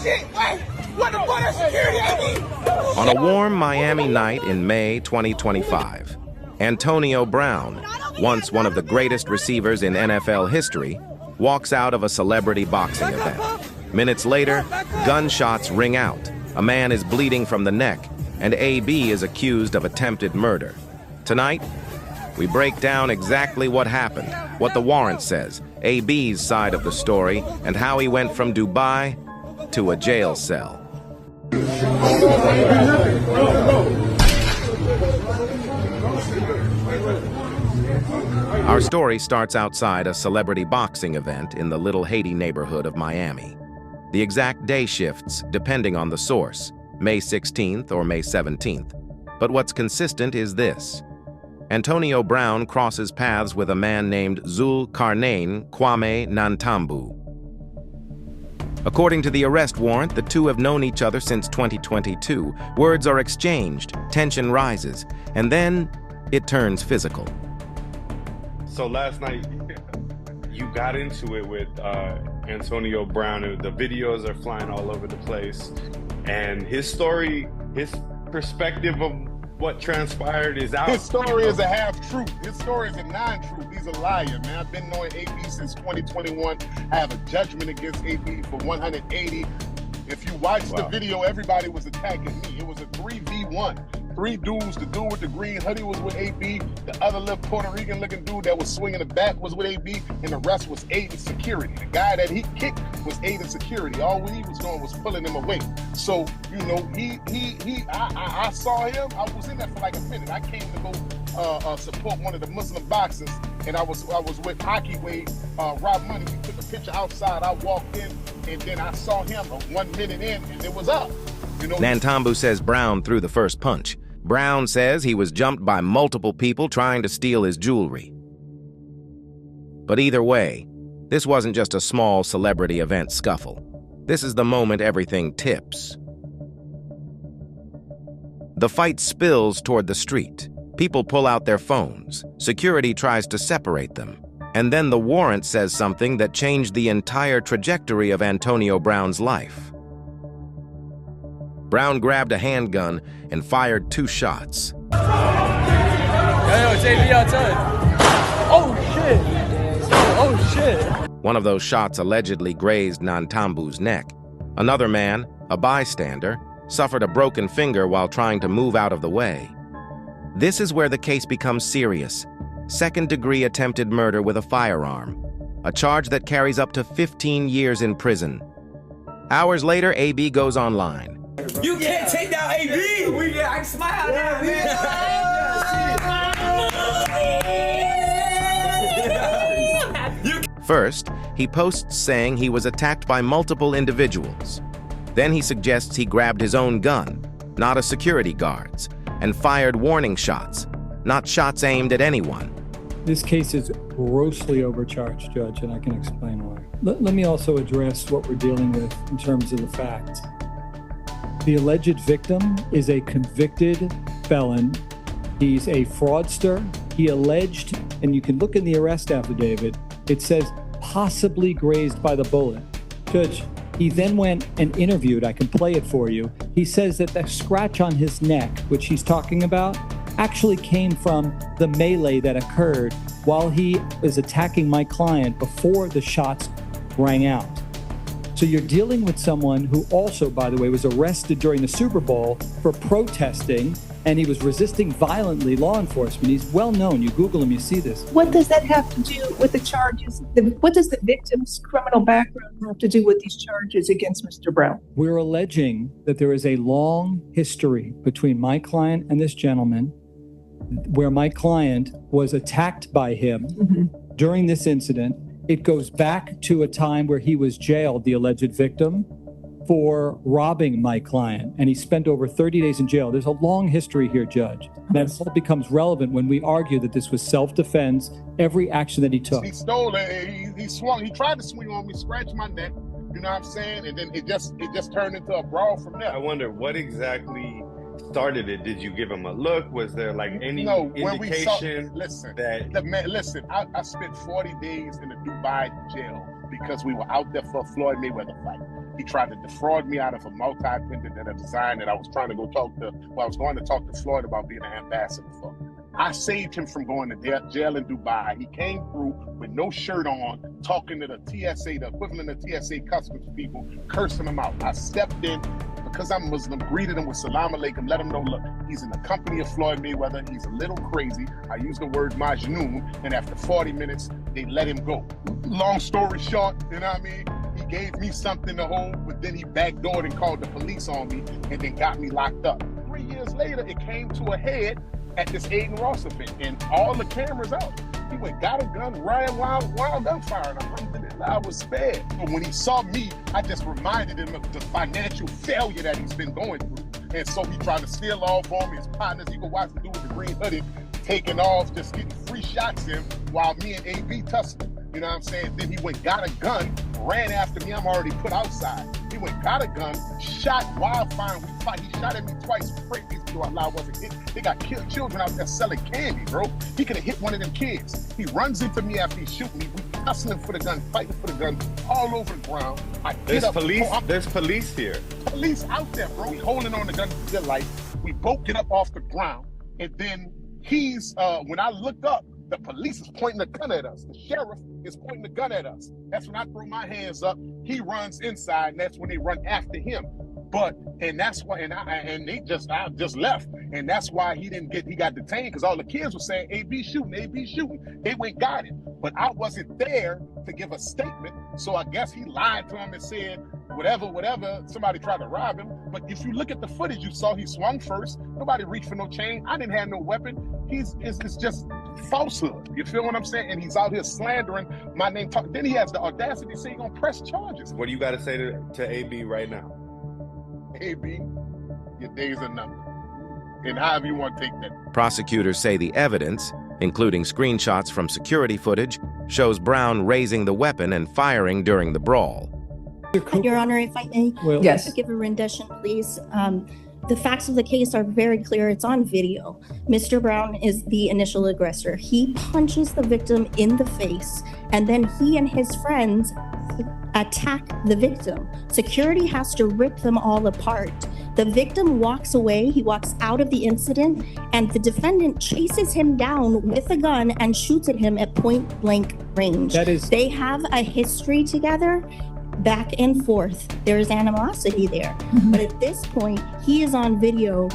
shit. Wait, what the border security at me? On a warm Miami night in May 2025, Antonio Brown, once one of the greatest receivers in NFL history, walks out of a celebrity boxing event. Minutes later, gunshots ring out. A man is bleeding from the neck, and AB is accused of attempted murder. Tonight, we break down exactly what happened, what the warrant says, AB's side of the story, and how he went from Dubai to a jail cell. Our story starts outside a celebrity boxing event in the Little Haiti neighborhood of Miami. The exact day shifts depending on the source, May 16th or May 17th. But what's consistent is this. Antonio Brown crosses paths with a man named Zul-Qarnain Nantambu. According to the arrest warrant, the two have known each other since 2022. Words are exchanged, tension rises, and then it turns physical. So last night, you got into it with Antonio Brown, and the videos are flying all over the place. And his story, his perspective of what transpired is out. His story is a half-truth. His story is a non-truth. He's a liar, man. I've been knowing AB since 2021. I have a judgment against AB for 180. If you watch the video, everybody was attacking me. It was a 3v1. 3 dudes. The dude with the green hoodie was with AB. The other little Puerto Rican looking dude that was swinging the bat was with AB. And the rest was aiding security. The guy that he kicked was aiding security. All he was doing was pulling him away. So, you know, I saw him. I was in there for like a minute. I came to go support one of the Muslim boxers. And I was with Hockey Wade, Rob Money. We took a picture outside. I walked in, and then I saw him 1 minute in, and it was up. You know, Nantambu says Brown threw the first punch. Brown says he was jumped by multiple people trying to steal his jewelry. But either way, this wasn't just a small celebrity event scuffle. This is the moment everything tips. The fight spills toward the street. People pull out their phones. Security tries to separate them. And then the warrant says something that changed the entire trajectory of Antonio Brown's life. Brown grabbed a handgun and fired 2 shots. Oh, shit! Oh, shit! One of those shots allegedly grazed Nantambu's neck. Another man, a bystander, suffered a broken finger while trying to move out of the way. This is where the case becomes serious. Second-degree attempted murder with a firearm, a charge that carries up to 15 years in prison. Hours later, AB goes online. You can't take down AB. I can smile now, man. First, he posts saying he was attacked by multiple individuals. Then he suggests he grabbed his own gun, not a security guard's, and fired warning shots, not shots aimed at anyone. This case is grossly overcharged, Judge, and I can explain why. Let me also address what we're dealing with in terms of the facts. The alleged victim is a convicted felon. He's a fraudster. He alleged, and you can look in the arrest affidavit, it says possibly grazed by the bullet. Judge, he then went and interviewed, I can play it for you. He says that the scratch on his neck, which he's talking about, actually came from the melee that occurred while he was attacking my client before the shots rang out. So you're dealing with someone who also, by the way, was arrested during the Super Bowl for protesting, and he was resisting violently law enforcement. He's well known. You Google him, you see this. What does that have to do with the charges? What does the victim's criminal background have to do with these charges against Mr. Brown? We're alleging that there is a long history between my client and this gentleman where my client was attacked by him during this incident. It goes back to a time where he was jailed, the alleged victim, for robbing my client, and he spent over 30 days in jail. There's a long history here, Judge. That all becomes relevant when we argue that this was self-defense, every action that he took. He stole it. He swung. He tried to swing on me, scratched my neck. You know what I'm saying? And then it just turned into a brawl from there. I wonder what exactly started it, did you give him a look? Was there like any indication listen, I spent 40 days in the Dubai jail because we were out there for a Floyd Mayweather fight. He tried to defraud me out of a multi-pendant that I designed that I was trying to go talk to, I was going to talk to Floyd about being an ambassador for. I saved him from going to jail in Dubai. He came through with no shirt on, talking to the TSA, the equivalent of TSA customs people, cursing them out. I stepped in, because I'm Muslim, greeted him with salam alaikum, let him know, look, he's in the company of Floyd Mayweather, he's a little crazy. I used the word majnoon, and after 40 minutes, they let him go. Long story short, you know what I mean? He gave me something to hold, but then he backdoored and called the police on me, and then got me locked up. 3 years later, it came to a head at this Aiden Ross event, and all the cameras out. He went, got a gun, ran wild gunfire, and alhamdulillah, I was spared. But when he saw me, I just reminded him of the financial failure that he's been going through. And so he tried to steal off on me, his partners. He could watch the dude with the green hoodie taking off, just getting free shots in while me and AB tussling. You know what I'm saying? Then he went, got a gun, ran after me. I'm already put outside. He went, got a gun, shot wildfire. We fight. He shot at me twice. Pray to Allah wasn't hit. They got children out there selling candy, bro. He could have hit one of them kids. He runs into me after he shooting me. We hustling for the gun, fighting for the gun, all over the ground. There's police here. Police out there, bro. We holding on the gun to their life. We both get up off the ground, and then he's when I look up, the police is pointing a gun at us. The sheriff is pointing the gun at us. That's when I throw my hands up. He runs inside, and that's when they run after him. That's why, I just left, and that's why he got detained, because all the kids were saying, AB shooting. They went got him, but I wasn't there to give a statement, so I guess he lied to him and said whatever. Somebody tried to rob him, but if you look at the footage, you saw he swung first. Nobody reached for no chain. I didn't have no weapon. It's just falsehood. You feel what I'm saying? And he's out here slandering my name. Then he has the audacity to say he's gonna press charges. What do you got to say to AB right now? AB, your days are numbered. And however you want to take that. Prosecutors say the evidence, including screenshots from security footage, shows Brown raising the weapon and firing during the brawl. Your Honor, if I may, Yes. give a rendition, please. The facts of the case are very clear. It's on video. Mr. Brown is the initial aggressor. He punches the victim in the face, and then he and his friends attack the victim. Security has to rip them all apart. The victim walks away. He walks out of the incident, and the defendant chases him down with a gun and shoots at him at point blank range. They have a history together. Back and forth. There is animosity there. But at this point, he is on video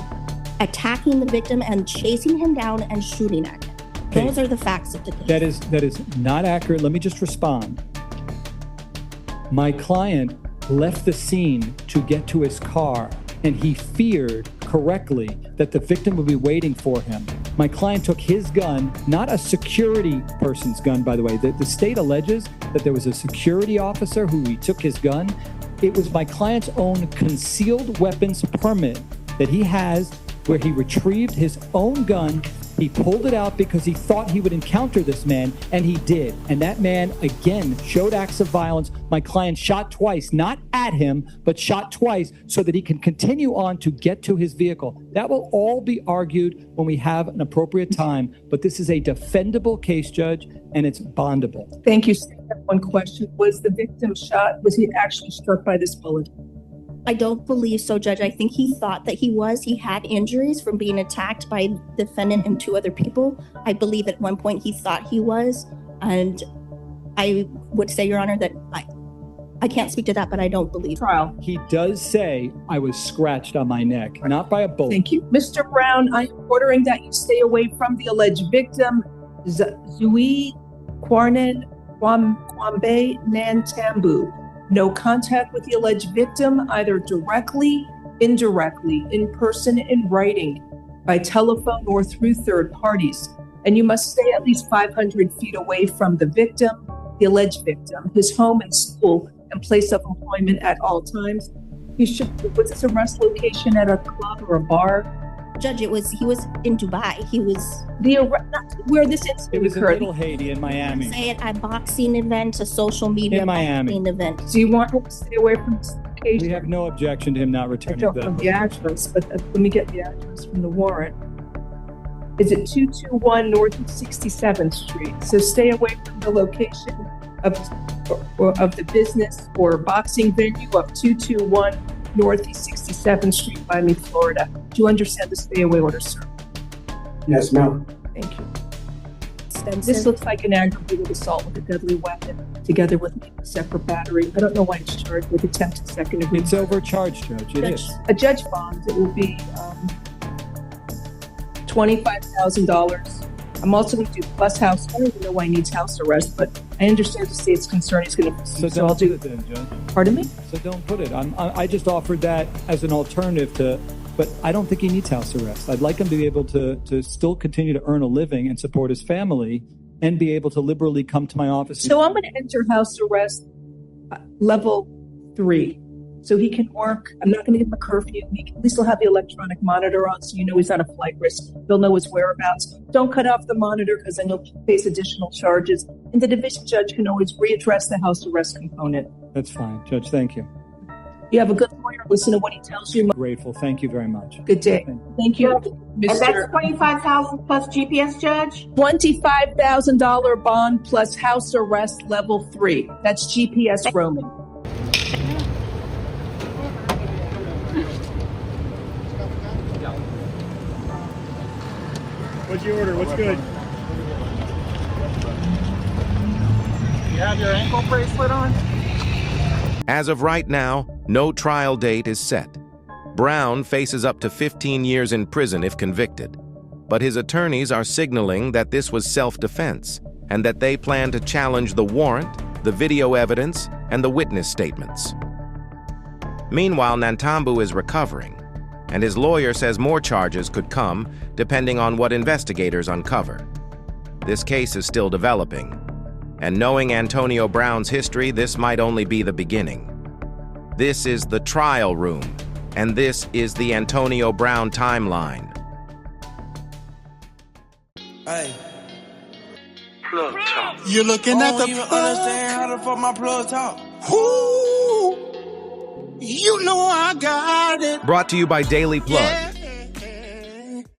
attacking the victim and chasing him down and shooting at him. Those are the facts of the case. That is not accurate. Let me just respond. My client left the scene to get to his car, and he feared correctly that the victim would be waiting for him. My client took his gun, not a security person's gun, by the way. The state alleges that there was a security officer who he took his gun. It was my client's own concealed weapons permit that he has, where he retrieved his own gun. He pulled it out because he thought he would encounter this man, and he did. And that man, again, showed acts of violence. My client shot twice, not at him, but shot twice so that he can continue on to get to his vehicle. That will all be argued when we have an appropriate time. But this is a defendable case, Judge, and it's bondable. Thank you. One question. Was the victim shot? Was he actually struck by this bullet? I don't believe so, Judge. I think he thought that he was. He had injuries from being attacked by the defendant and two other people. I believe at one point he thought he was. And I would say, Your Honor, that I can't speak to that, but I don't believe. Trial. He does say, I was scratched on my neck, not by a bullet. Thank you. Mr. Brown, I'm ordering that you stay away from the alleged victim, Zul-Qarnain Nantambu. No contact with the alleged victim, either directly, indirectly, in person, in writing, by telephone, or through third parties. And you must stay at least 500 feet away from the victim, the alleged victim, his home and school, and place of employment at all times. Was this arrest location at a club or a bar? Judge, he was in Dubai. He was where this incident It was in occurred. Little Haiti in Miami. Say it, a boxing event, a social media In Miami. boxing event. Do you want him to stay away from location. We have no objection to him not I returning don't know the address, but let me get the address from the warrant. Is it 221 Northeast 67th Street? So stay away from the location of the business or boxing venue of 221 Northeast 67th Street, Miami, Florida. Do you understand the stay away order, sir? Yes, ma'am. Thank you. This looks like an aggravated assault with a deadly weapon, together with a separate battery. I don't know why it's charged with attempted second degree. It's overcharged, Judge. It is. A judge bond, it will be $25,000. I'm also going to do plus house. I don't even know why he needs house arrest, but I understand the state's concern. He's going to. So don't do it then, Judge. Pardon me? So don't put it. I just offered that as an alternative to, but I don't think he needs house arrest. I'd like him to be able to still continue to earn a living and support his family and be able to liberally come to my office. So I'm going to enter house arrest level 3. So he can work. I'm not going to give him a curfew. At least he'll have the electronic monitor on, so you know he's not a flight risk. They'll know his whereabouts. Don't cut off the monitor, because then you'll face additional charges. And the division judge can always readdress the house arrest component. That's fine, Judge. Thank you. You have a good lawyer. Listen to what he tells you. Grateful. Thank you very much. Good day. Thank you, And that's $25,000 plus GPS, Judge? $25,000 bond plus house arrest level 3. That's GPS roaming. What's your order? What's good? You have your ankle bracelet on? As of right now, no trial date is set. Brown faces up to 15 years in prison if convicted, but his attorneys are signaling that this was self-defense and that they plan to challenge the warrant, the video evidence, and the witness statements. Meanwhile, Nantambu is recovering, and his lawyer says more charges could come depending on what investigators uncover. This case is still developing, and knowing Antonio Brown's history, this might only be the beginning. This is the trial room, and this is the Antonio Brown timeline. Hey. Plug talk. You're looking at the plug. Understand how the fuck my plug talk. Ooh, you know I got it. Brought to you by Daily Plug,